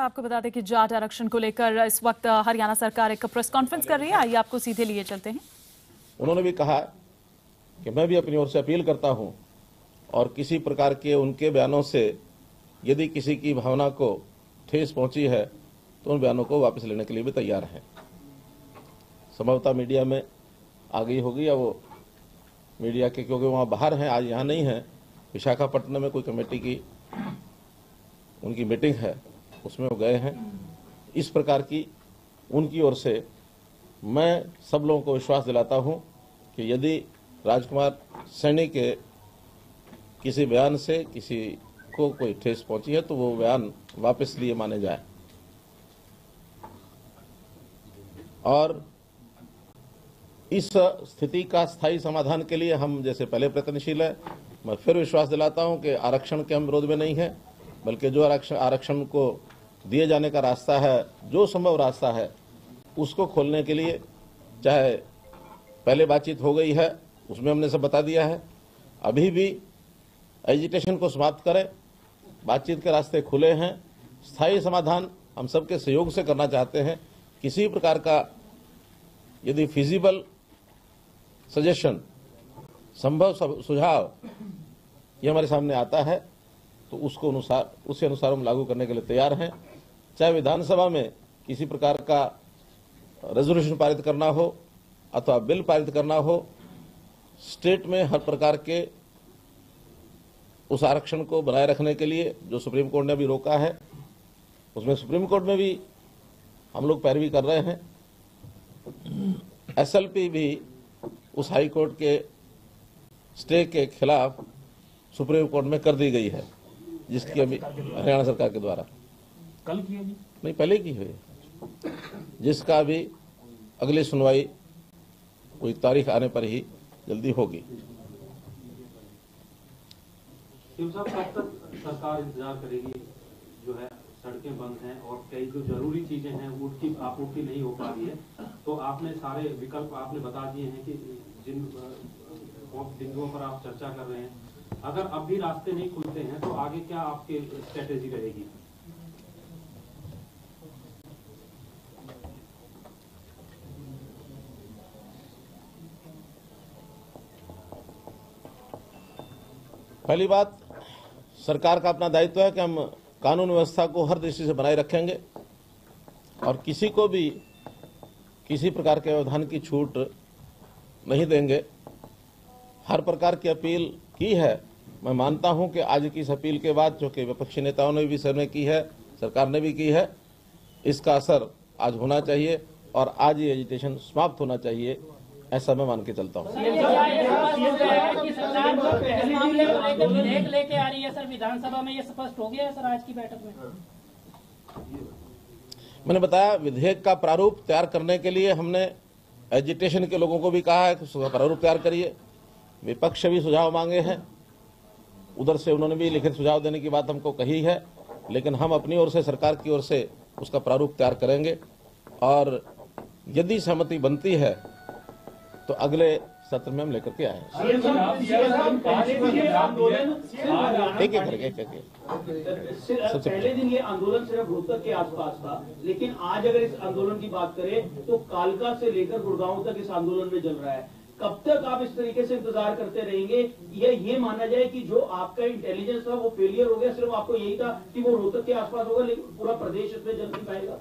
आपको बता दें कि जाट आरक्षण को लेकर इस वक्त हरियाणा सरकार एक प्रेस कॉन्फ्रेंस कर रही है। आइए आपको सीधे लिए चलते हैं। उन्होंने भी कहा कि मैं भी अपनी ओर से अपील करता हूं और किसी प्रकार के उनके बयानों से यदि किसी की भावना को ठेस पहुंची है तो उन बयानों को वापस लेने के लिए भी तैयार हैं। संभवतः मीडिया में आ गई होगी या वो मीडिया के, क्योंकि वहाँ बाहर हैं, आज यहाँ नहीं है, विशाखापट्टनम में कोई कमेटी की उनकी मीटिंग है, उसमें वो गए हैं। इस प्रकार की उनकी ओर से मैं सब लोगों को विश्वास दिलाता हूं कि यदि राजकुमार सैनी के किसी बयान से किसी को कोई ठेस पहुंची है तो वो बयान वापस लिए माने जाए। और इस स्थिति का स्थायी समाधान के लिए हम जैसे पहले प्रयत्नशील है। मैं फिर विश्वास दिलाता हूं कि आरक्षण के हम विरोध में नहीं है, बल्कि जो आरक्षण को दिए जाने का रास्ता है, जो संभव रास्ता है, उसको खोलने के लिए चाहे पहले बातचीत हो गई है, उसमें हमने सब बता दिया है, अभी भी एजिटेशन को समाप्त करें, बातचीत के रास्ते खुले हैं। स्थायी समाधान हम सबके सहयोग से करना चाहते हैं। किसी प्रकार का यदि फिजिबल सजेशन, संभव सुझाव ये हमारे सामने आता है तो उसी अनुसार हम लागू करने के लिए तैयार हैं। चाहे विधानसभा में किसी प्रकार का रेजोल्यूशन पारित करना हो अथवा बिल पारित करना हो, स्टेट में हर प्रकार के उस आरक्षण को बनाए रखने के लिए जो सुप्रीम कोर्ट ने भी रोका है, उसमें सुप्रीम कोर्ट में भी हम लोग पैरवी कर रहे हैं। एसएलपी भी उस हाई कोर्ट के स्टे के खिलाफ सुप्रीम कोर्ट में कर दी गई है, जिसकी अभी हरियाणा सरकार के द्वारा कल की है जी? नहीं, पहले की हुई, जिसका भी अगली सुनवाई कोई तारीख आने पर ही जल्दी होगी। शिव साहब, कब तक सरकार इंतजार करेगी? जो है सड़कें बंद हैं और कई जो जरूरी चीजें हैं उनकी आपूर्ति नहीं हो पा रही है, तो आपने सारे विकल्प आपने बता दिए हैं कि जिन बिंदुओं पर आप चर्चा कर रहे हैं, अगर अब भी रास्ते नहीं खुलते हैं तो आगे क्या आपकी स्ट्रेटेजी रहेगी? पहली बात, सरकार का अपना दायित्व है कि हम कानून व्यवस्था को हर दृष्टि से बनाए रखेंगे और किसी को भी किसी प्रकार के व्यवधान की छूट नहीं देंगे। हर प्रकार की अपील की है। मैं मानता हूं कि आज की इस अपील के बाद, जो कि विपक्षी नेताओं ने भी सर की है, सरकार ने भी की है, इसका असर आज होना चाहिए और आज ये एजिटेशन समाप्त होना चाहिए, ऐसा मैं मान के चलता हूँ। लेके आ रही है सर, विधानसभा में ये स्पष्ट हो गया है सर आज की बैठक में। मैंने बताया, विधेयक का प्रारूप तैयार करने के लिए हमने एजिटेशन के लोगों को भी कहा है कि प्रारूप तैयार करिए। विपक्ष से भी सुझाव मांगे हैं, उधर से उन्होंने भी लिखित सुझाव देने की बात हमको कही है, लेकिन हम अपनी ओर से, सरकार की ओर से उसका प्रारूप तैयार करेंगे और यदि सहमति बनती है तो अगले सत्र में हम लेकर के आए। सबसे पहले दिन ये आंदोलन सिर्फ रोहतक के आसपास था, लेकिन आज अगर इस आंदोलन की बात करें तो कालका से लेकर गुड़गांव तक इस आंदोलन में चल रहा है। कब तक आप इस तरीके से इंतजार करते रहेंगे? ये माना जाए कि जो आपका इंटेलिजेंस था वो फेलियर हो गया, सिर्फ आपको यही था कि वो रोहतक के आसपास होगा, लेकिन पूरा प्रदेश इसमें जल नहीं पाएगा?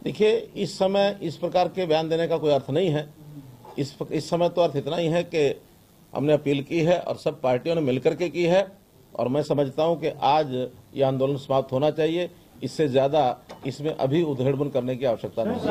देखिए, इस समय इस प्रकार के बयान देने का कोई अर्थ नहीं है। इस समय तो अर्थ इतना ही है कि हमने अपील की है और सब पार्टियों ने मिलकर के की है और मैं समझता हूं कि आज ये आंदोलन समाप्त होना चाहिए। इससे ज्यादा इसमें अभी उधेड़बुन करने की आवश्यकता नहीं है।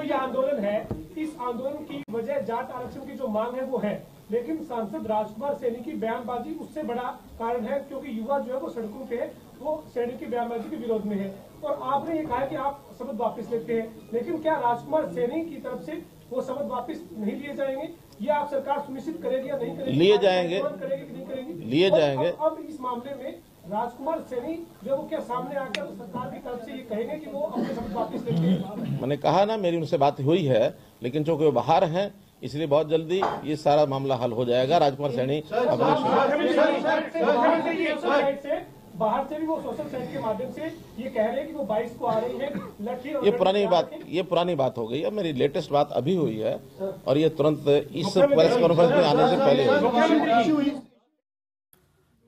ये आंदोलन है, इस आंदोलन की वजह जाट आरक्षण की जो मांग है वो है, लेकिन सांसद राजकुमार सैनी की बयानबाजी उससे बड़ा कारण है, क्योंकि युवा जो है वो सड़कों पे वो सैनी की बयानबाजी के विरोध में है। और आपने ये कहा कि आप शपथ वापस लेते हैं, लेकिन क्या राजकुमार सैनी की तरफ से वो शपथ वापस नहीं लिए जाएंगे? या आप सरकार सुनिश्चित करेगी या नहीं करेगी? लिए जाएंगे, करेगी कि नहीं करेगी? लिए जाएंगे। अब इस मामले में राजकुमार सैनी जो वो क्या सामने आकर सरकार की तरफ से ये कहेंगे कि वो अपने शपथ वापस लेते हैं? मैंने कहा ना, मेरी उनसे बात हुई है, लेकिन चूंकि वो बाहर हैं इसलिए बहुत जल्दी ये सारा मामला हल हो जाएगा। राजकुमार सैनी बाहर से भी वो सोशल साइट के माध्यम से ये कह रहे हैं कि वो 22 को आ रही है लट्ठी और ये पुरानी बात हो गई है। मेरी लेटेस्ट बात अभी हुई है और ये तुरंत इस प्रेस कॉन्फ्रेंस में आने से पहले हुई है।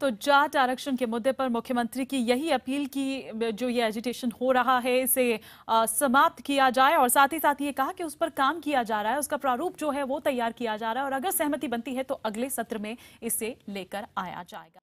तो जाट आरक्षण के मुद्दे पर मुख्यमंत्री की यही अपील की जो ये एजिटेशन हो रहा है इसे समाप्त किया जाए और साथ ही साथ ये कहा कि उस पर काम किया जा रहा है, उसका प्रारूप जो है वो तैयार किया जा रहा है और अगर सहमति बनती है तो अगले सत्र में इसे लेकर आया जाएगा।